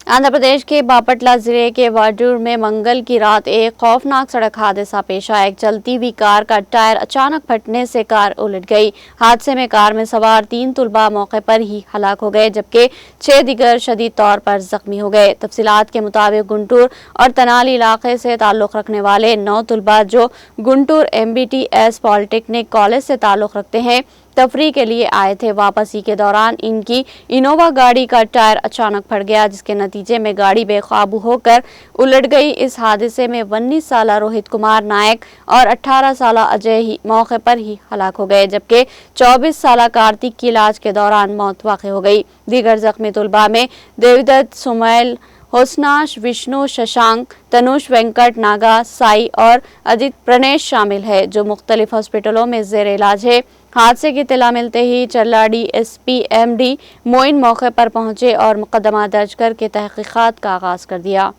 आंध्र प्रदेश के बापटला जिले के वाडूर में मंगल की रात एक खौफनाक सड़क हादसा पेश आया। एक चलती हुई कार का टायर अचानक फटने से कार उलट गई। हादसे में कार में सवार 3 तुलबा मौके पर ही हलाक हो गए, जबकि 6 दिगर शदीद तौर पर जख्मी हो गए। तफसीलात के मुताबिक गुंटूर और तनाली इलाके से ताल्लुक रखने वाले 9 तुलबा जो गुंटूर MBTS पॉलिटेक्निक कॉलेज से ताल्लुक रखते हैं, तफरी के लिए आए थे। वापसी के दौरान इनकी इनोवा गाड़ी का टायर अचानक फट गया, जिसके नतीजे में गाड़ी बेकाबू होकर उलट गई। इस हादसे में 19 साल रोहित कुमार नायक और 18 साल अजय ही मौके पर ही हलाक हो गए, जबकि 24 साल कार्तिक की इलाज के दौरान मौत वाक़ हो गई। दीगर जख्मी तुलबा में देवदत्त, सुमैल, होसनाश, विष्णु, शशांक, तनुष, वेंकट, नागा, साई और अजित प्रणेश शामिल है, जो मुख्तलिफ हॉस्पिटलों में जेर इलाज है। हादसे की इत्तला मिलते ही चल्ला DSP MD मोइन मौके पर पहुंचे और मुकदमा दर्ज करके तहकीकात का आगाज कर दिया।